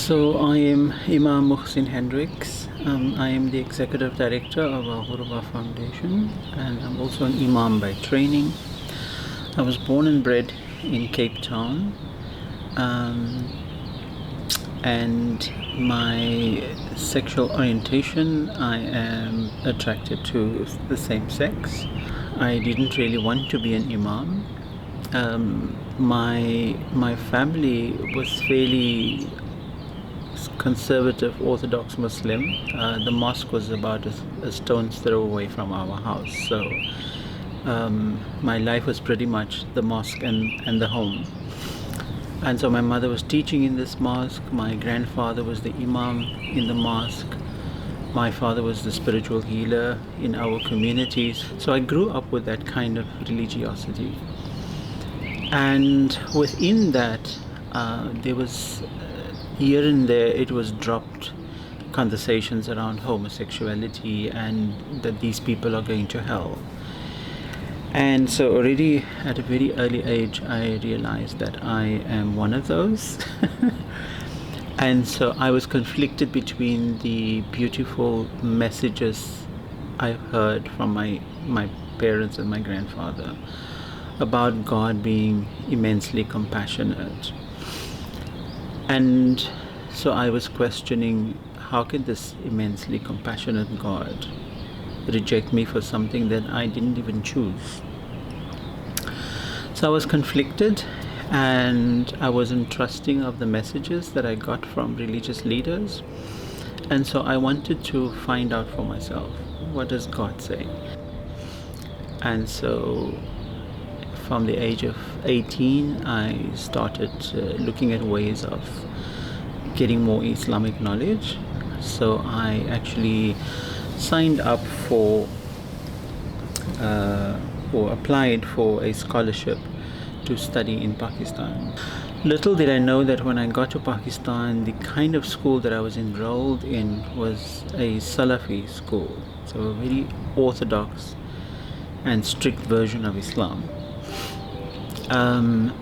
So I am Imam Muhsin Hendricks. I am the Executive Director of Al Ghurba Foundation, and I'm also an Imam by training. I was born and bred in Cape Town, and my sexual orientation, I am attracted to the same sex. I didn't really want to be an Imam. My family was fairly conservative Orthodox Muslim. The mosque was about a stone's throw away from our house, so my life was pretty much the mosque and the home. And so my mother was teaching in this mosque, my grandfather was the Imam in the mosque, my father was the spiritual healer in our communities. So I grew up with that kind of religiosity. And within that, there was here and there it was dropped conversations around homosexuality and that these people are going to hell. And so already at a very early age I realized that I am one of those. And so I was conflicted between the beautiful messages I heard from my parents and my grandfather about God being immensely compassionate. And so I was questioning, how can this immensely compassionate God reject me for something that I didn't even choose? So I was conflicted, and I wasn't trusting of the messages that I got from religious leaders. And so I wanted to find out for myself, what does God say? And so from the age of 18, I started looking at ways of getting more Islamic knowledge. So I actually signed up for or applied for a scholarship to study in Pakistan. Little did I know that when I got to Pakistan, the kind of school that I was enrolled in was a Salafi school, so a very orthodox and strict version of Islam.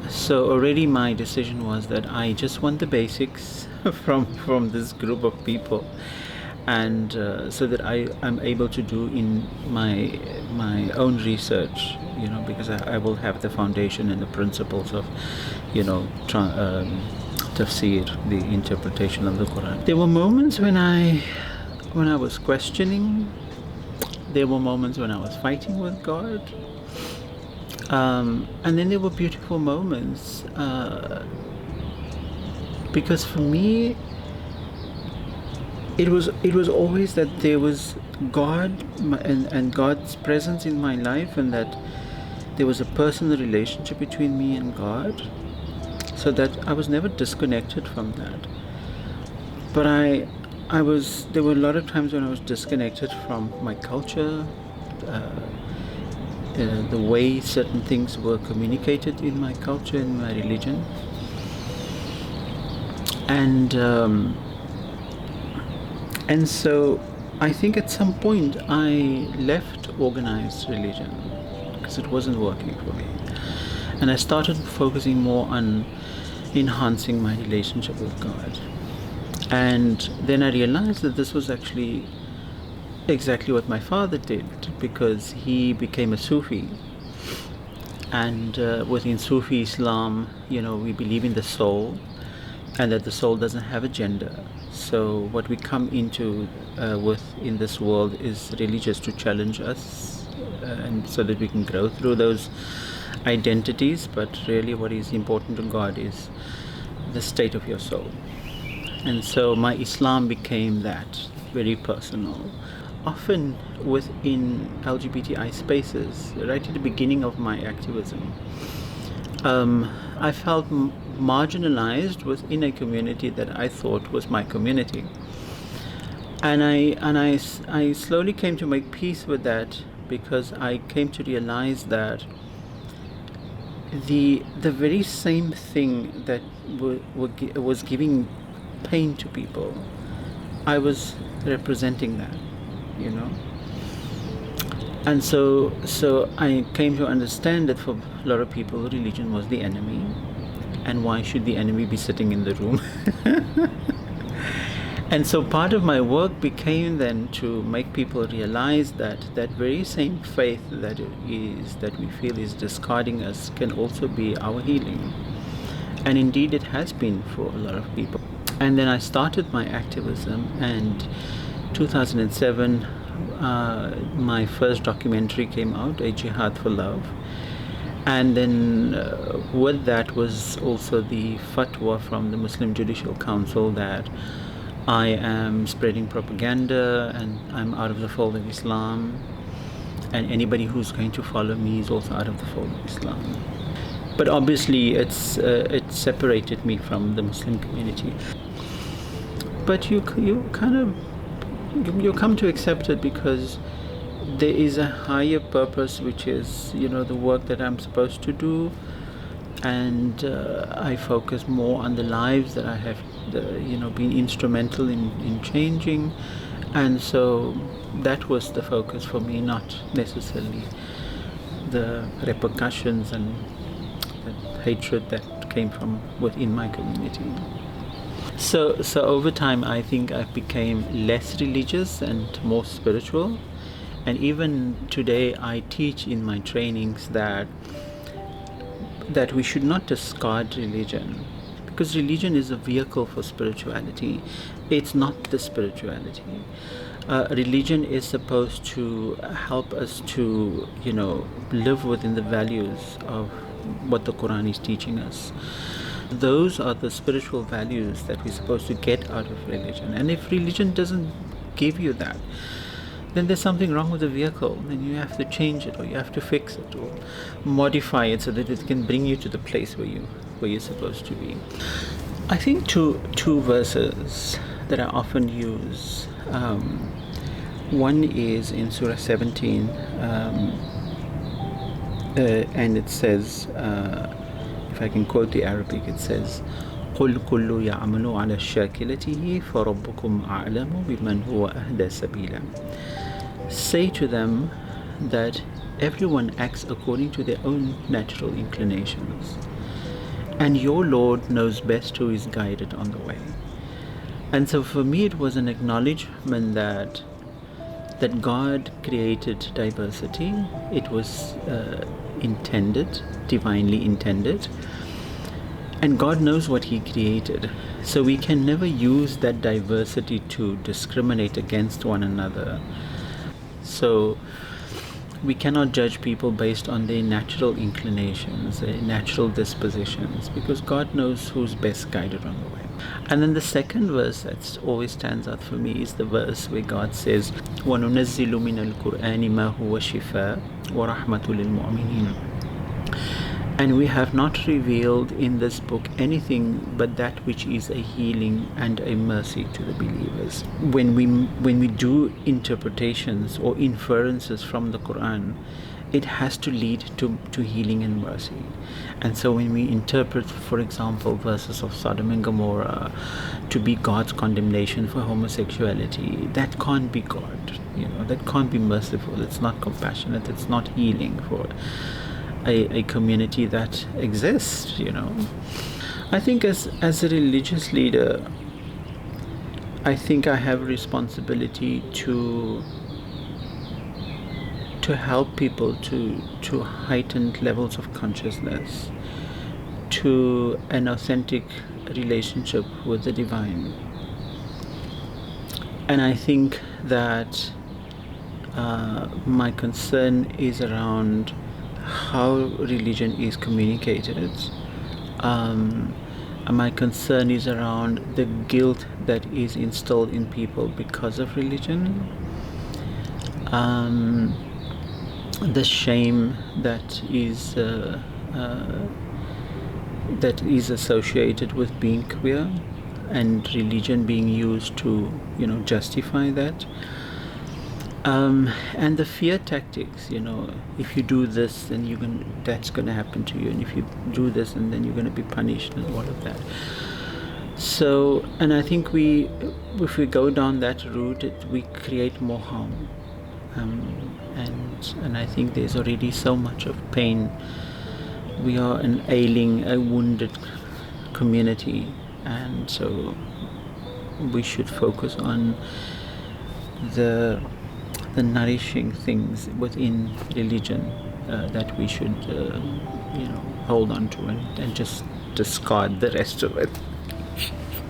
So already my decision was that I just want the basics from this group of people, and so that I'm able to do in my own research, because I will have the foundation and the principles of, tafsir, the interpretation of the Quran. There were moments when I was questioning. There were moments when I was fighting with God. And then there were beautiful moments, because for me it was always that there was God and God's presence in my life, and that there was a personal relationship between me and God, so that I was never disconnected from that. But there were a lot of times when I was disconnected from my culture, the way certain things were communicated in my culture, in my religion. And so I think at some point I left organized religion because it wasn't working for me. And I started focusing more on enhancing my relationship with God. And then I realized that this was actually exactly what my father did, because he became a Sufi, and within Sufi Islam, we believe in the soul, and that the soul doesn't have a gender. So what we come into with in this world is really just to challenge us, and so that we can grow through those identities. But really what is important to God is the state of your soul. And so my Islam became that, very personal. Often within LGBTI spaces, right at the beginning of my activism, I felt marginalized within a community that I thought was my community. And I slowly came to make peace with that, because I came to realize that the very same thing that was giving pain to people, I was representing that. And so I came to understand that for a lot of people, religion was the enemy, and why should the enemy be sitting in the room? And so part of my work became then to make people realize that that very same faith that we feel is discarding us can also be our healing. And indeed it has been for a lot of people. And then I started my activism, and 2007 my first documentary came out, A Jihad for Love. And then with that was also the fatwa from the Muslim Judicial Council that I am spreading propaganda and I'm out of the fold of Islam, and anybody who's going to follow me is also out of the fold of Islam. But obviously it separated me from the Muslim community. But you come to accept it because there is a higher purpose, which is, the work that I'm supposed to do, and I focus more on the lives that I have, been instrumental in changing, and so that was the focus for me, not necessarily the repercussions and the hatred that came from within my community. So over time, I think I became less religious and more spiritual. And even today, I teach in my trainings that we should not discard religion, because religion is a vehicle for spirituality. It's not the spirituality. Religion is supposed to help us to, live within the values of what the Quran is teaching us. Those are the spiritual values that we're supposed to get out of religion. And if religion doesn't give you that, then there's something wrong with the vehicle. Then you have to change it, or you have to fix it, or modify it so that it can bring you to the place where you're supposed to be. I think two verses that I often use. One is in Surah 17, and it says, if I can quote the Arabic, it says, قُلْ كُلُّ يَعْمَلُ عَلَى شَاكِلَتِهِ فَرَبُّكُمْ أَعْلَمُ بِمَنْ هُوَ أَهْدَى سَبِيلًا. Say to them that everyone acts according to their own natural inclinations, and your Lord knows best who is guided on the way. And so for me, it was an acknowledgement that God created diversity. It was intended, divinely intended, and God knows what He created. So we can never use that diversity to discriminate against one another. So we cannot judge people based on their natural inclinations, their natural dispositions, because God knows who's best guided on the way. And then the second verse that always stands out for me is the verse where God says, وَنُنَزِّلُ مِنَ الْقُرْآنِ مَا هُوَ شِفَاءٌ وَرَحْمَةٌ لِلْمُؤْمِنِينَ. And we have not revealed in this book anything but that which is a healing and a mercy to the believers. When we do interpretations or inferences from the Quran, it has to lead to healing and mercy. And so when we interpret, for example, verses of Sodom and Gomorrah to be God's condemnation for homosexuality, that can't be God. That can't be merciful. It's not compassionate. It's not healing for a community that exists. I think as a religious leader, I think I have a responsibility to help people to heightened levels of consciousness, to an authentic relationship with the divine. And I think that my concern is around how religion is communicated. My concern is around the guilt that is instilled in people because of religion, the shame that is associated with being queer, and religion being used to justify that. And the fear tactics, if you do this, then that's going to happen to you, and if you do this, and then you're going to be punished, and all of that. So, and I think if we go down that route, we create more harm, and I think there's already so much of pain. We are a wounded community, and so we should focus on the nourishing things within religion that we should hold on to, and just discard the rest of it.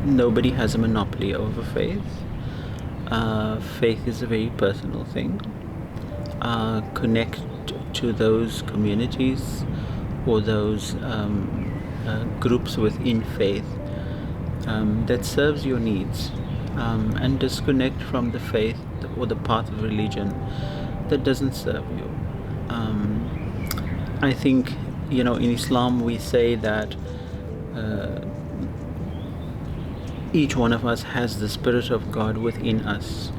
Nobody has a monopoly over faith. Faith is a very personal thing. Connect to those communities or those groups within faith that serves your needs, and disconnect from the faith or the path of religion that doesn't serve you. I think, in Islam we say that each one of us has the Spirit of God within us,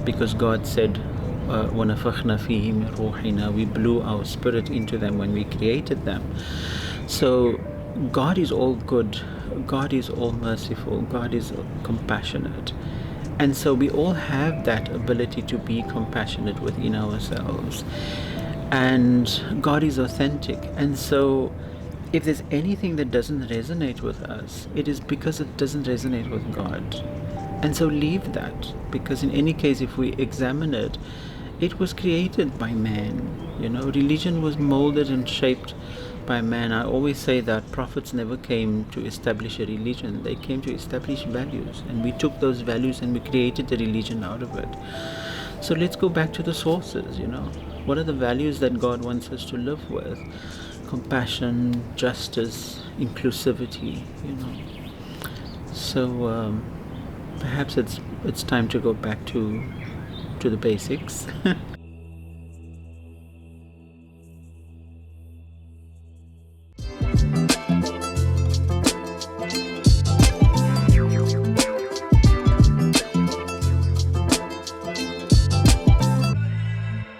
because God said, وَنَفَخْنَا فِيهِ مِنْ رُوحِنَا, we blew our spirit into them when we created them. So God is all good, God is all merciful, God is compassionate, and so we all have that ability to be compassionate within ourselves, and God is authentic. And so if there's anything that doesn't resonate with us, it is because it doesn't resonate with God. And so leave that, because in any case, if we examine it, it was created by man. Religion was molded and shaped by man. I always say that prophets never came to establish a religion, they came to establish values, and we took those values and we created a religion out of it. So let's go back to the sources. What are the values that God wants us to live with? Compassion, justice, inclusivity. So perhaps it's time to go back to the basics.